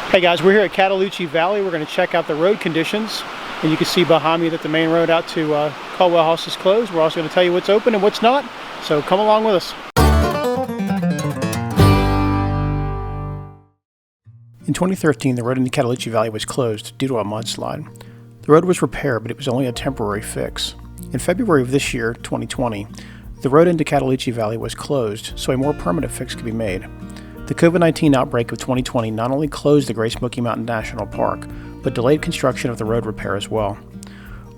Hey guys, we're here at Cataloochee Valley. We're going to check out the road conditions, and you can see behind me that the main road out to Caldwell House is closed. We're also going to tell you what's open and what's not, so come along with us. In 2013, the road into Cataloochee Valley was closed due to a mudslide. The road was repaired, but it was only a temporary fix. In February of this year, 2020, the road into Cataloochee Valley was closed, so a more permanent fix could be made. The COVID-19 outbreak of 2020 not only closed the Great Smoky Mountain National Park, but delayed construction of the road repair as well.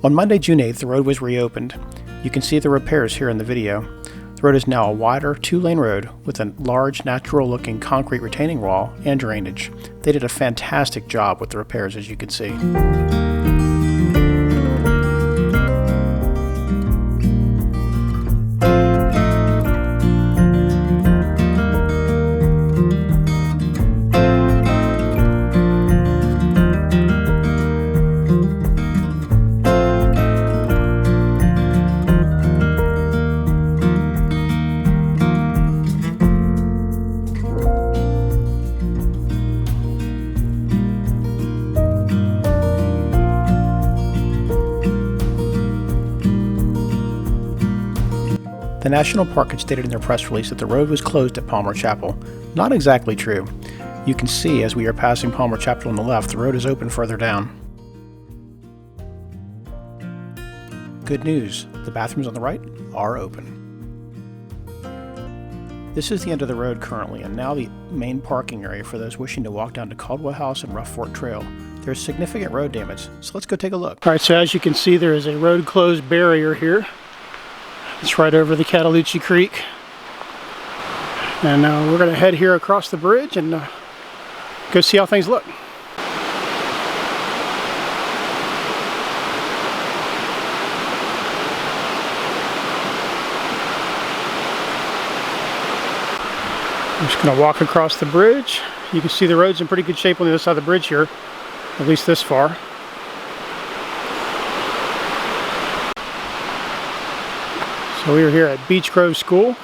On Monday, June 8th, the road was reopened. You can see the repairs here in the video. The road is now a wider, two-lane road with a large, natural-looking concrete retaining wall and drainage. They did a fantastic job with the repairs, as you can see. The National Park had stated in their press release that the road was closed at Palmer Chapel. Not exactly true. You can see as we are passing Palmer Chapel on the left, the road is open further down. Good news, the bathrooms on the right are open. This is the end of the road currently, and now the main parking area for those wishing to walk down to Caldwell House and Rough Fork Trail. There's significant road damage, so let's go take a look. Alright, so as you can see, there is a road closed barrier here. It's right over the Cataloochee Creek, and we're going to head here across the bridge and go see how things look. I'm just going to walk across the bridge. You can see the road's in pretty good shape on the other side of the bridge here, at least this far. So we are here at Beech Grove School,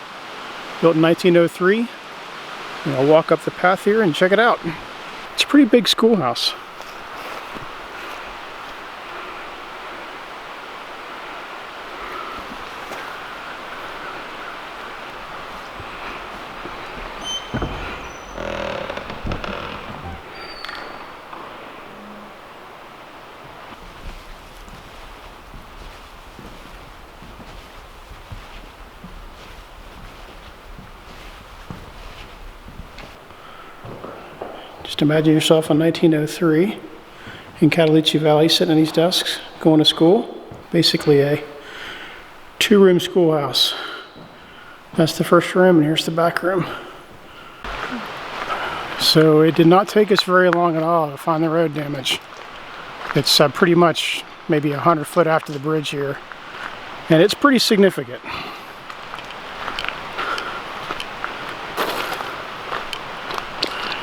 built in 1903. And I'll walk up the path here and check it out. It's a pretty big schoolhouse. Just imagine yourself in 1903 in Cataloochee Valley sitting in these desks going to school. Basically a two-room schoolhouse. That's the first room and here's the back room. So it did not take us very long at all to find the road damage. It's pretty much maybe 100 foot after the bridge here, and it's pretty significant.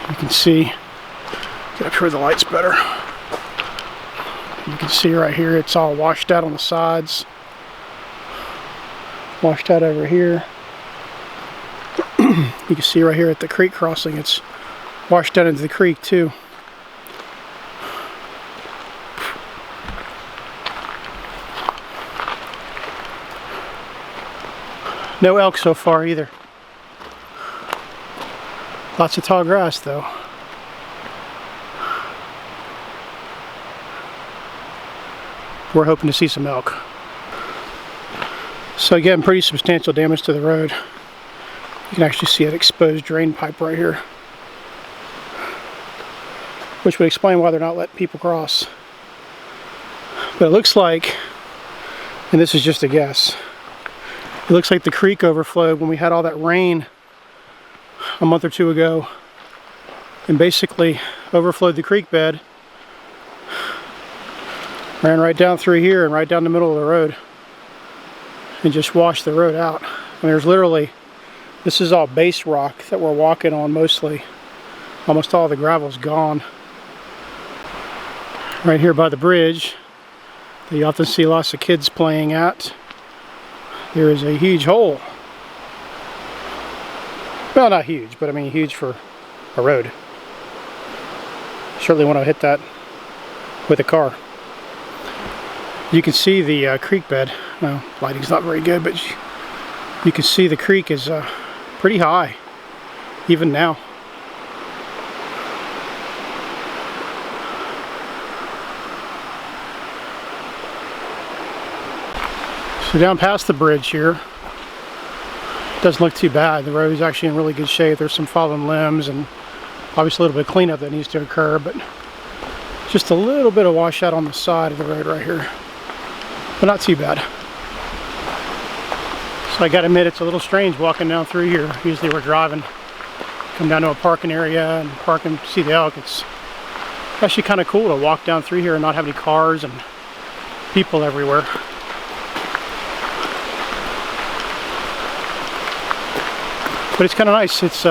You can see, get up here where the light's better. You can see right here it's all washed out on the sides. Washed out over here. You can see right here at the creek crossing it's washed out into the creek too. No elk so far either. Lots of tall grass though. We're hoping to see some elk. So again, pretty substantial damage to the road. You can actually see an exposed drain pipe right here, which would explain why they're not letting people cross. But it looks like, and this is just a guess, it looks like the creek overflowed when we had all that rain a month or two ago and basically overflowed the creek bed, ran right down through here and right down the middle of the road and just washed the road out. And there's literally, this is all base rock that we're walking on mostly. Almost all the gravel's gone. Right here by the bridge that you often see lots of kids playing at, there is a huge hole. Well, not huge, but I mean huge for a road. certainly want to hit that with a car. You can see the creek bed. Well, lighting's not very good, but you can see the creek is pretty high, even now. So down past the bridge here, doesn't look too bad. The road is actually in really good shape. There's some fallen limbs and obviously a little bit of cleanup that needs to occur, but just a little bit of washout on the side of the road right here, but not too bad. So I gotta admit, it's a little strange walking down through here. Usually we're driving, come down to a parking area and park and see the elk. It's actually kind of cool to walk down through here and not have any cars and people everywhere. But it's kind of nice. It's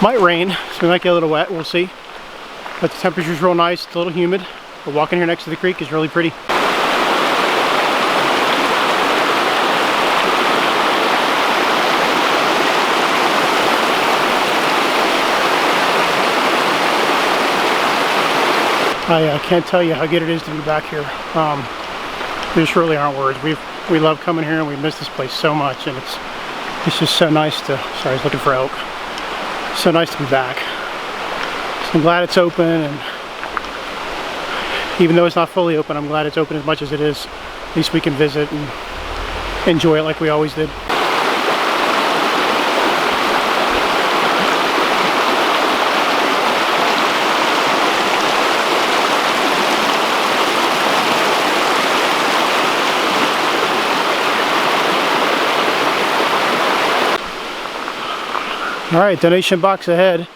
might rain, so we might get a little wet, we'll see. But the temperature's real nice, it's a little humid. But walking here next to the creek is really pretty. I can't tell you how good it is to be back here. There just really aren't words. We love coming here and we miss this place so much, and it's just so nice to, sorry, I was looking for elk. So nice to be back. So I'm glad it's open, and even though it's not fully open, I'm glad it's open as much as it is. At least we can visit and enjoy it like we always did. Alright, donation box ahead.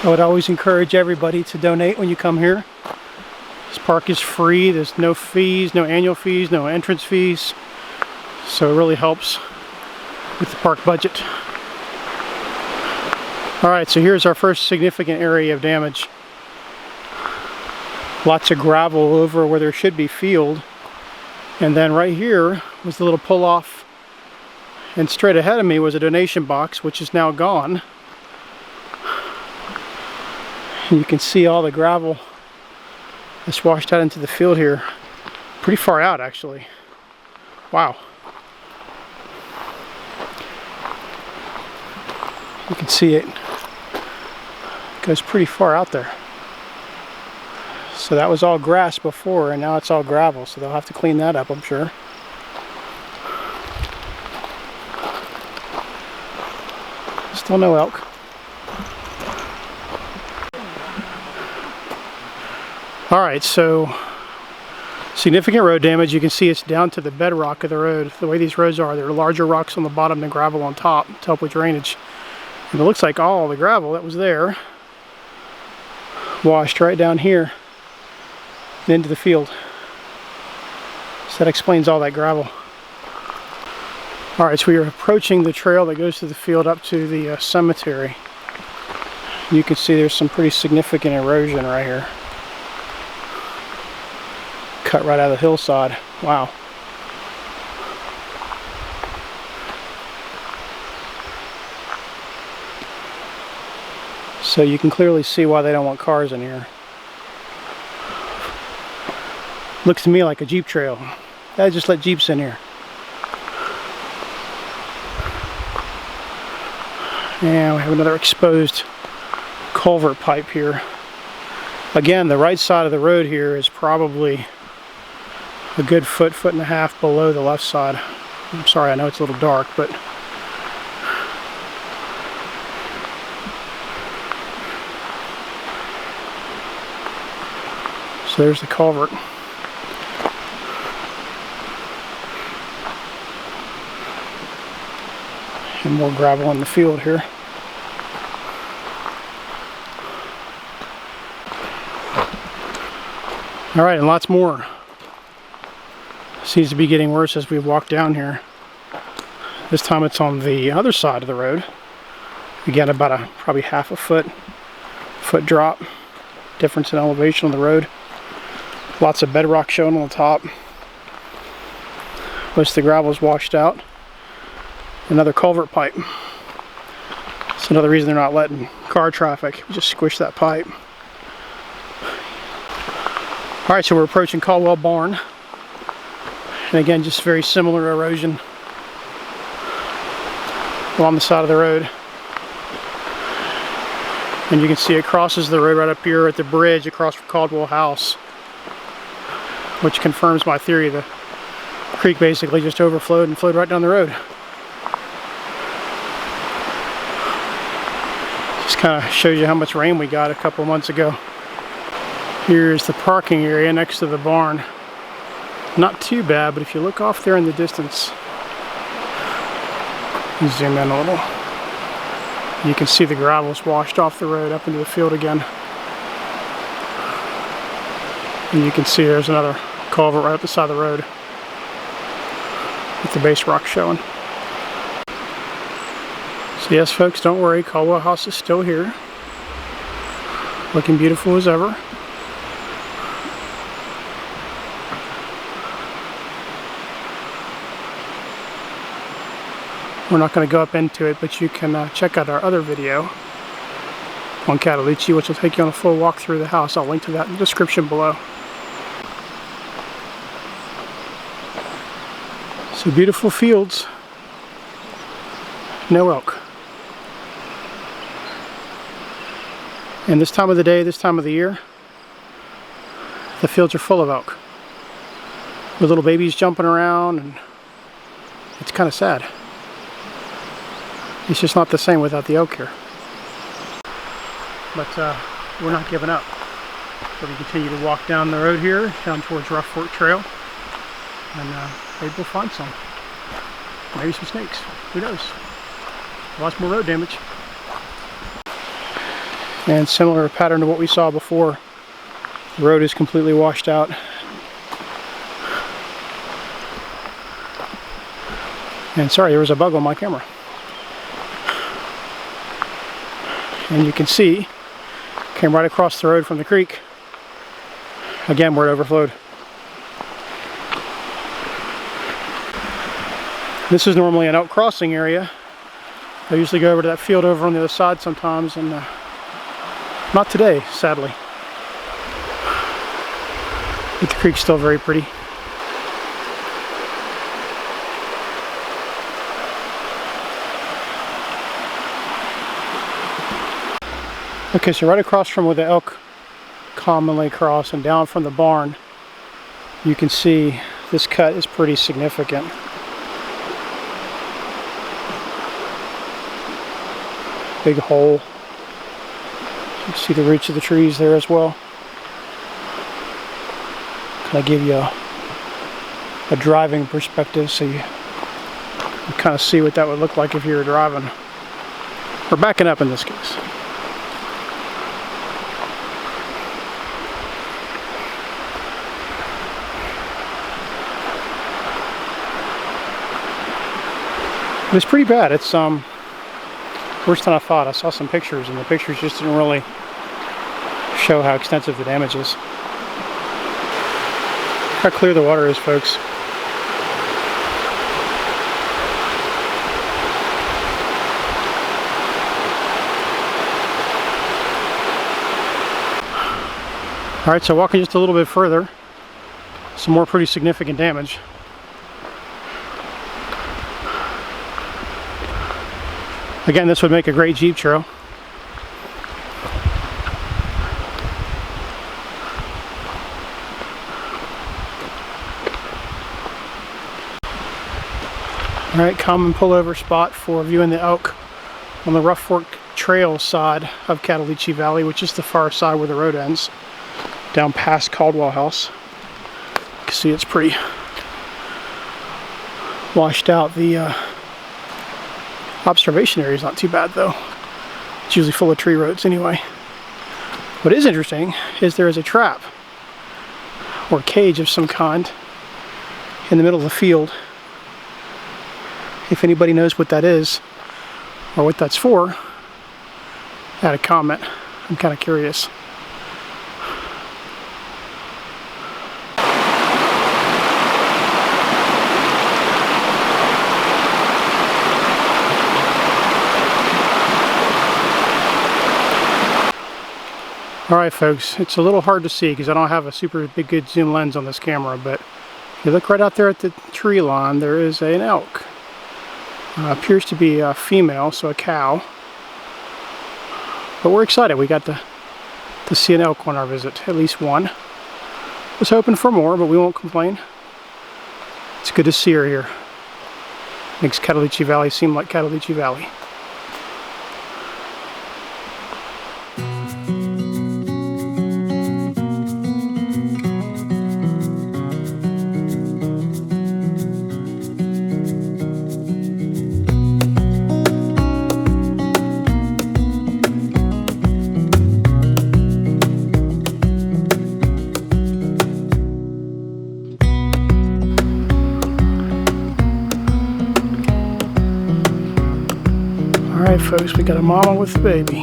I would always encourage everybody to donate when you come here. This park is free. There's no fees, no annual fees, no entrance fees. So it really helps with the park budget. Alright, so here's our first significant area of damage. Lots of gravel over where there should be field. And then right here was the little pull-off. And straight ahead of me was a donation box, which is now gone. And you can see all the gravel that's washed out into the field here. Pretty far out, actually. Wow. You can see it goes pretty far out there. So that was all grass before, and now it's all gravel, so they'll have to clean that up, I'm sure. Still no elk. Alright, so significant road damage. You can see it's down to the bedrock of the road. The way these roads are, there are larger rocks on the bottom than gravel on top to help with drainage. And it looks like all the gravel that was there washed right down here and into the field. So that explains all that gravel. Alright, so we are approaching the trail that goes to the field up to the cemetery. You can see there's some pretty significant erosion right here. Cut right out of the hillside. Wow. So you can clearly see why they don't want cars in here. Looks to me like a Jeep trail. They just let Jeeps in here. And we have another exposed culvert pipe here. Again, the right side of the road here is probably a good foot and a half below the left side. I'm sorry, I know it's a little dark, but so there's the culvert. And more gravel in the field here. Alright, and lots more. Seems to be getting worse as we walk down here. This time it's on the other side of the road. We got about probably half a foot drop difference in elevation on the road. Lots of bedrock showing on the top. Most of the gravel is washed out. Another culvert pipe. It's another reason they're not letting car traffic. We just squish that pipe. Alright, so we're approaching Caldwell Barn. And again, just very similar erosion along the side of the road. And you can see it crosses the road right up here at the bridge across from Caldwell House, which confirms my theory. The creek basically just overflowed and flowed right down the road. Just kind of shows you how much rain we got a couple months ago. Here's the parking area next to the barn. Not too bad, but if you look off there in the distance, zoom in a little, you can see the gravel's washed off the road up into the field again. And you can see there's another culvert right up the side of the road with the base rock showing. So yes, folks, don't worry, Caldwell House is still here, looking beautiful as ever. We're not going to go up into it, but you can check out our other video on Cataloochee, which will take you on a full walk through the house. I'll link to that in the description below. So beautiful fields, no elk. And this time of the day, this time of the year, the fields are full of elk, with little babies jumping around, and it's kind of sad. It's just not the same without the elk here. But we're not giving up. So we continue to walk down the road here, down towards Rough Fork Trail, and maybe we'll find some. Maybe some snakes. Who knows? Lots more road damage. And similar pattern to what we saw before. The road is completely washed out. And sorry, there was a bug on my camera. And you can see, came right across the road from the creek, again where it overflowed. This is normally an elk crossing area. I usually go over to that field over on the other side sometimes, and not today, sadly. But the creek's still very pretty. Okay, so right across from where the elk commonly cross and down from the barn, you can see this cut is pretty significant. Big hole. You can see the roots of the trees there as well. Kind of give you a driving perspective, so you kind of see what that would look like if you were driving, or backing up in this case. It's pretty bad. It's worse than I thought. I saw some pictures, and the pictures just didn't really show how extensive the damage is. Look how clear the water is, folks. Alright, so walking just a little bit further, some more pretty significant damage. Again, this would make a great Jeep trail. Alright, common pullover spot for viewing the elk on the Rough Fork Trail side of Cataloochee Valley, which is the far side where the road ends, down past Caldwell House. You can see it's pretty washed out. The observation area is not too bad though. It's usually full of tree roots anyway. What is interesting is there is a trap or cage of some kind in the middle of the field. If anybody knows what that is or what that's for, add a comment. I'm kind of curious. Alright folks, it's a little hard to see because I don't have a super big good zoom lens on this camera, but if you look right out there at the tree line, there is an elk. Appears to be a female, so a cow. But we're excited. We got to see an elk on our visit, at least one. Was hoping for more, but we won't complain. It's good to see her here. Makes Cataloochee Valley seem like Cataloochee Valley. Alright folks, we got a mama with a baby.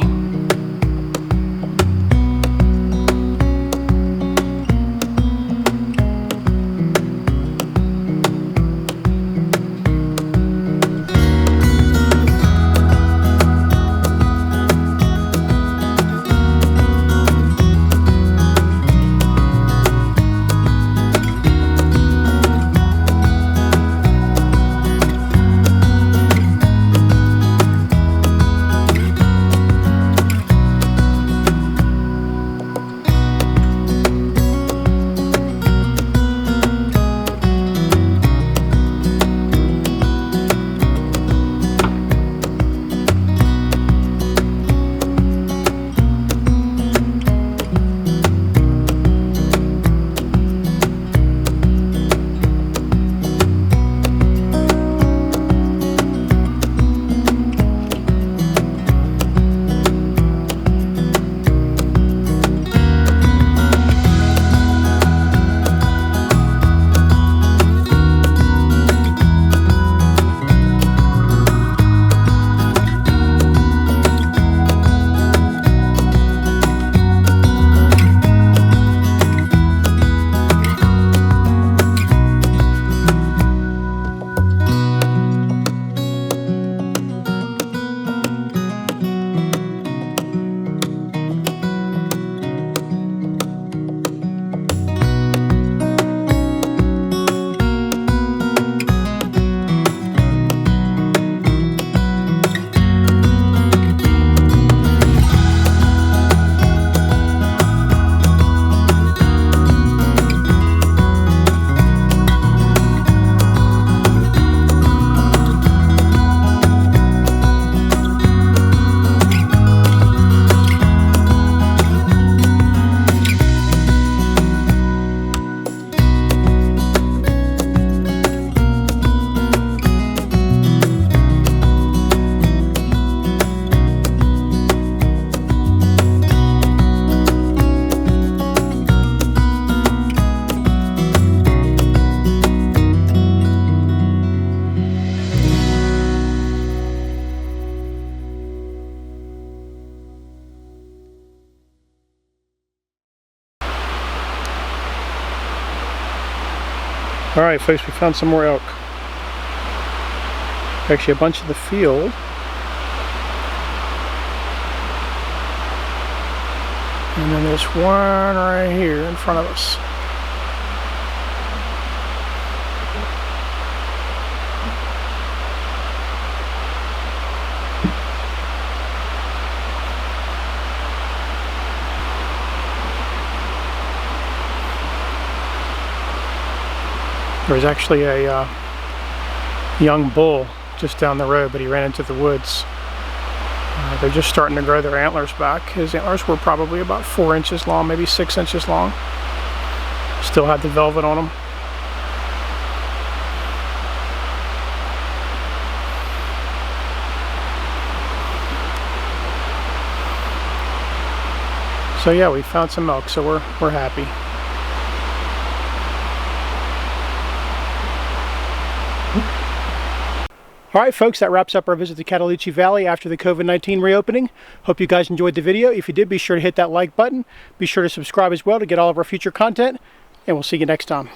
Alright folks, we found some more elk. Actually a bunch in the field. And then there's one right here in front of us. There was actually a young bull just down the road, but he ran into the woods. They're just starting to grow their antlers back. His antlers were probably about 4 inches long, maybe 6 inches long. Still had the velvet on them. So yeah, we found some elk, so we're happy. Alright folks, that wraps up our visit to Cataloochee Valley after the COVID-19 reopening. Hope you guys enjoyed the video. If you did, be sure to hit that like button. Be sure to subscribe as well to get all of our future content. And we'll see you next time.